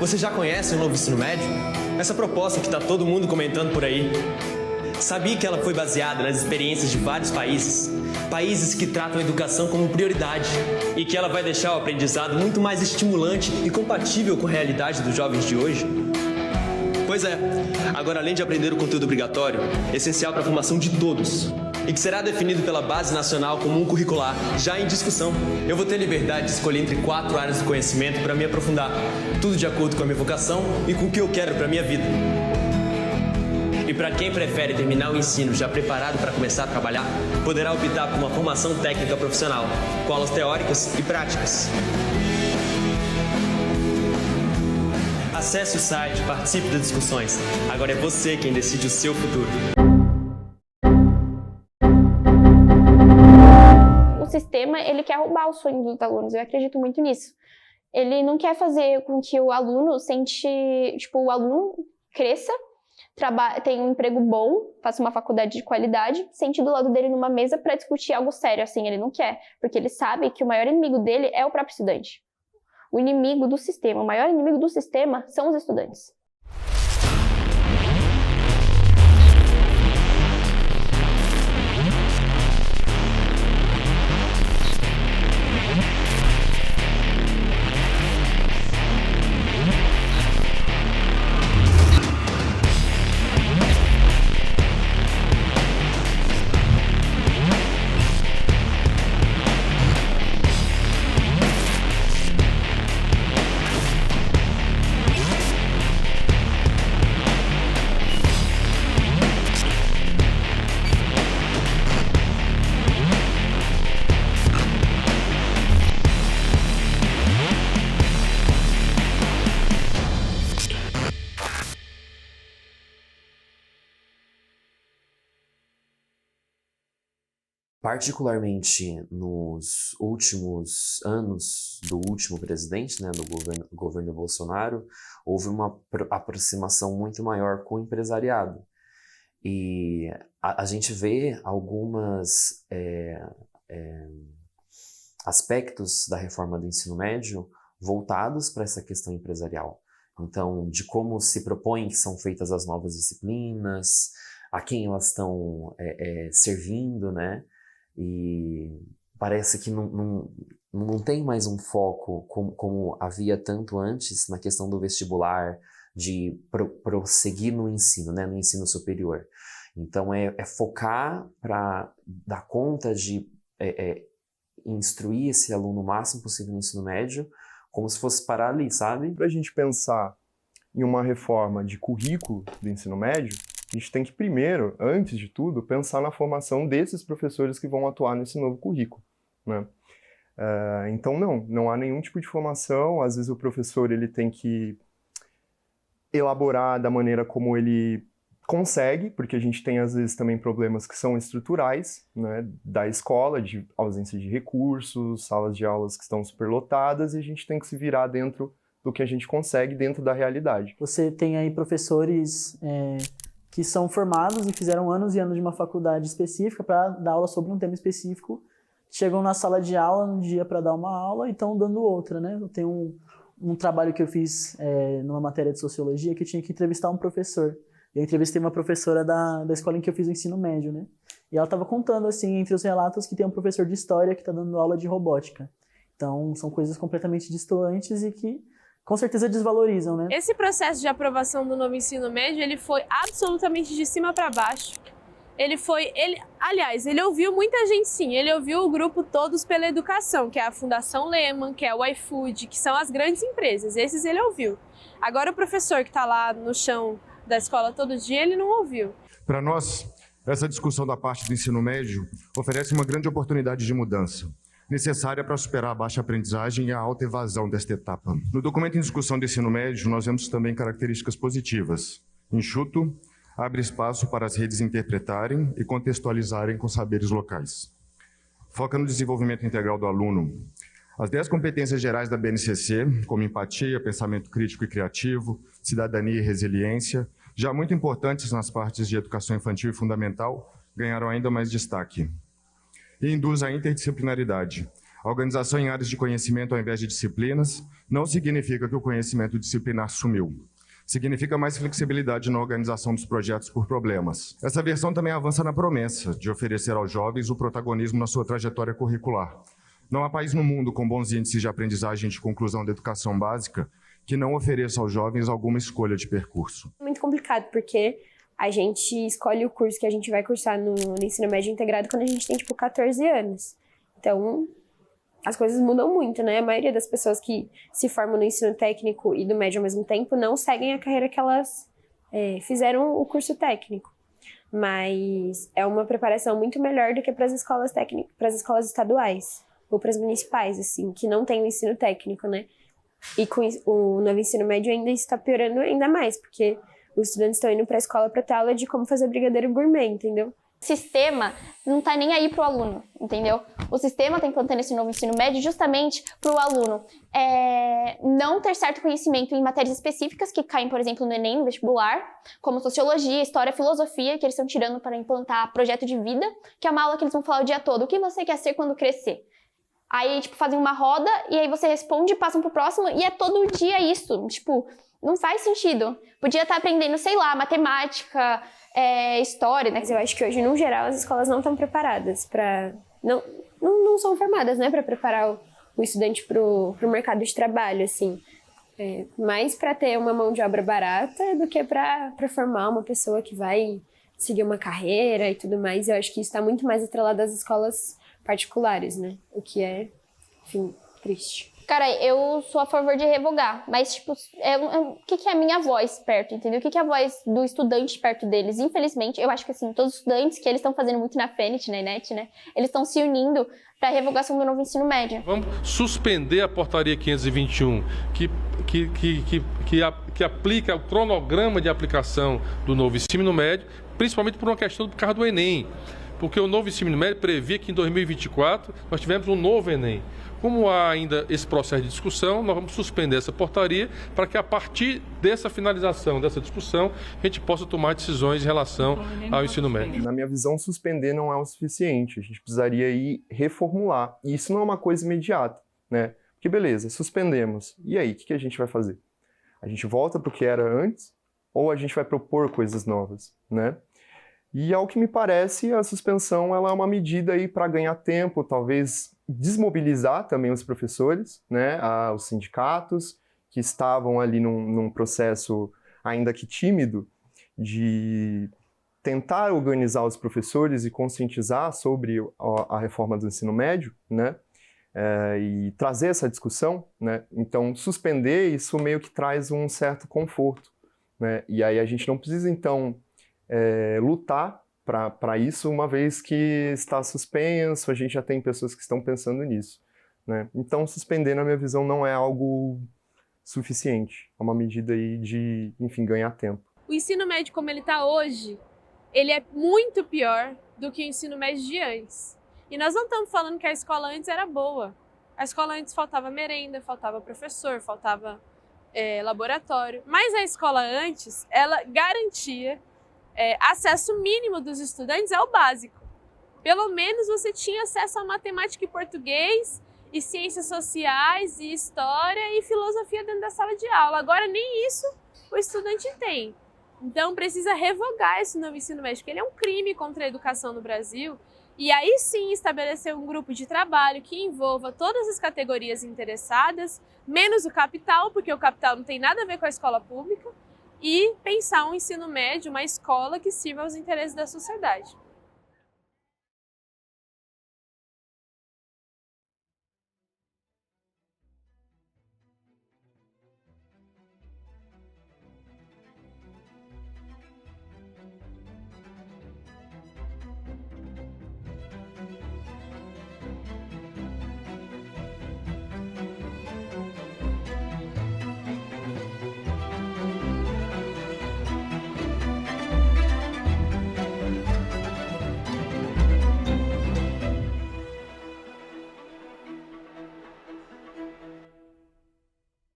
Você já conhece o novo ensino médio? Essa proposta que está todo mundo comentando por aí. Sabia que ela foi baseada nas experiências de vários países? Países que tratam a educação como prioridade. E que ela vai deixar o aprendizado muito mais estimulante e compatível com a realidade dos jovens de hoje? Pois é, agora além de aprender o conteúdo obrigatório, essencial para a formação de todos, e que será definido pela Base Nacional Comum Curricular, já em discussão, eu vou ter liberdade de escolher entre 4 áreas do conhecimento para me aprofundar, tudo de acordo com a minha vocação e com o que eu quero para a minha vida. E para quem prefere terminar o ensino já preparado para começar a trabalhar, poderá optar por uma formação técnica profissional, com aulas teóricas e práticas. Acesse o site, participe das discussões. Agora é você quem decide o seu futuro. O sistema, ele quer roubar o sonho dos alunos, eu acredito muito nisso. Ele não quer fazer com que o aluno o aluno cresça, tenha um emprego bom, faça uma faculdade de qualidade, sente do lado dele numa mesa para discutir algo sério, assim, ele não quer, porque ele sabe que o maior inimigo dele é o próprio estudante. O inimigo do sistema, o maior inimigo do sistema são os estudantes. Particularmente nos últimos anos do último presidente, né, do governo Bolsonaro, houve uma aproximação muito maior com o empresariado. E a gente vê algumas aspectos da reforma do ensino médio voltados para essa questão empresarial. Então, de como se propõe que são feitas as novas disciplinas, a quem elas estão servindo, né? E parece que não tem mais um foco como havia tanto antes na questão do vestibular, de prosseguir no ensino, né, no ensino superior. Então é focar para dar conta de instruir esse aluno o máximo possível no ensino médio, como se fosse parar ali, sabe? Para a gente pensar em uma reforma de currículo do ensino médio, a gente tem que primeiro, antes de tudo, pensar na formação desses professores que vão atuar nesse novo currículo, né? Então não há nenhum tipo de formação. Às vezes o professor ele tem que elaborar da maneira como ele consegue, porque a gente tem às vezes também problemas que são estruturais, né, da escola, de ausência de recursos, salas de aulas que estão superlotadas, e a gente tem que se virar dentro do que a gente consegue dentro da realidade. Você tem aí professores que são formados e fizeram anos e anos de uma faculdade específica para dar aula sobre um tema específico, chegam na sala de aula num dia para dar uma aula e estão dando outra, né? Eu tenho um trabalho que eu fiz numa matéria de sociologia que eu tinha que entrevistar um professor. Eu entrevistei uma professora da escola em que eu fiz o ensino médio, né? E ela estava contando, assim, entre os relatos, que tem um professor de história que está dando aula de robótica. Então, são coisas completamente distantes e que com certeza desvalorizam, né? Esse processo de aprovação do novo ensino médio, ele foi absolutamente de cima para baixo. Aliás, ele ouviu muita gente, sim. Ele ouviu o grupo Todos pela Educação, que é a Fundação Lehman, que é o iFood, que são as grandes empresas. Esses ele ouviu. Agora o professor que está lá no chão da escola todo dia, ele não ouviu. Para nós, essa discussão da parte do ensino médio oferece uma grande oportunidade de mudança, necessária para superar a baixa aprendizagem e a alta evasão desta etapa. No documento em discussão do ensino médio, nós vemos também características positivas. Enxuto, abre espaço para as redes interpretarem e contextualizarem com saberes locais. Foca no desenvolvimento integral do aluno. As 10 competências gerais da BNCC, como empatia, pensamento crítico e criativo, cidadania e resiliência, já muito importantes nas partes de educação infantil e fundamental, ganharam ainda mais destaque. E induz a interdisciplinaridade. A organização em áreas de conhecimento ao invés de disciplinas não significa que o conhecimento disciplinar sumiu. Significa mais flexibilidade na organização dos projetos por problemas. Essa versão também avança na promessa de oferecer aos jovens o protagonismo na sua trajetória curricular. Não há país no mundo com bons índices de aprendizagem de conclusão da educação básica que não ofereça aos jovens alguma escolha de percurso. É muito complicado, porque a gente escolhe o curso que a gente vai cursar no ensino médio integrado quando a gente tem, 14 anos. Então, as coisas mudam muito, né? A maioria das pessoas que se formam no ensino técnico e do médio ao mesmo tempo não seguem a carreira que elas fizeram o curso técnico. Mas é uma preparação muito melhor do que para as escolas técnicas, para as escolas estaduais ou para as municipais, assim, que não tem o ensino técnico, né? E com o novo ensino médio ainda está piorando ainda mais, porque os estudantes estão indo para a escola para ter aula de como fazer brigadeiro gourmet, entendeu? O sistema não tá nem aí pro aluno, entendeu? O sistema tá implantando esse novo ensino médio justamente pro aluno não ter certo conhecimento em matérias específicas que caem, por exemplo, no Enem, no vestibular, como sociologia, história, filosofia, que eles estão tirando para implantar projeto de vida, que é uma aula que eles vão falar o dia todo. O que você quer ser quando crescer? Aí, fazem uma roda e aí você responde, passam pro próximo e é todo dia isso. Não faz sentido. Podia estar aprendendo, sei lá, matemática, história, né? Mas eu acho que hoje, no geral, as escolas não estão preparadas para... Não são formadas, né, para preparar o estudante pro mercado de trabalho, assim. Mais para ter uma mão de obra barata do que para formar uma pessoa que vai seguir uma carreira e tudo mais. Eu acho que isso está muito mais atrelado às escolas particulares, né? O que é, enfim, triste. Cara, eu sou a favor de revogar, mas, o que é a minha voz perto, entendeu? O que é a voz do estudante perto deles? Infelizmente, eu acho que, assim, todos os estudantes, que eles estão fazendo muito na FENIT, na ENET, né? Eles estão se unindo para a revogação do novo ensino médio. Vamos suspender a portaria 521, que aplica o cronograma de aplicação do novo ensino médio, principalmente por uma questão do carro do Enem. Porque o novo ensino médio previa que em 2024 nós tivemos um novo Enem. Como há ainda esse processo de discussão, nós vamos suspender essa portaria para que a partir dessa finalização, dessa discussão, a gente possa tomar decisões em relação ao ensino médio. Na minha visão, suspender não é o suficiente. A gente precisaria reformular. E isso não é uma coisa imediata, né? Porque beleza, suspendemos. E aí, o que a gente vai fazer? A gente volta para o que era antes ou a gente vai propor coisas novas, né? E ao que me parece, a suspensão ela é uma medida aí para ganhar tempo, talvez desmobilizar também os professores, né, os sindicatos, que estavam ali num processo ainda que tímido de tentar organizar os professores e conscientizar sobre a reforma do ensino médio, né, e trazer essa discussão, né. Então, suspender isso meio que traz um certo conforto, né, e aí a gente não precisa, então, lutar para isso, uma vez que está suspenso, a gente já tem pessoas que estão pensando nisso, né? Então, suspender, na minha visão, não é algo suficiente. É uma medida aí de, enfim, ganhar tempo. O ensino médio como ele está hoje, ele é muito pior do que o ensino médio de antes. E nós não estamos falando que a escola antes era boa. A escola antes faltava merenda, faltava professor, faltava laboratório. Mas a escola antes, ela garantia acesso mínimo dos estudantes ao básico. Pelo menos você tinha acesso a matemática e português, e ciências sociais, e história, e filosofia dentro da sala de aula. Agora nem isso o estudante tem. Então precisa revogar esse novo ensino médio, porque ele é um crime contra a educação no Brasil. E aí sim estabelecer um grupo de trabalho que envolva todas as categorias interessadas, menos o capital, porque o capital não tem nada a ver com a escola pública, e pensar um ensino médio, uma escola que sirva aos interesses da sociedade.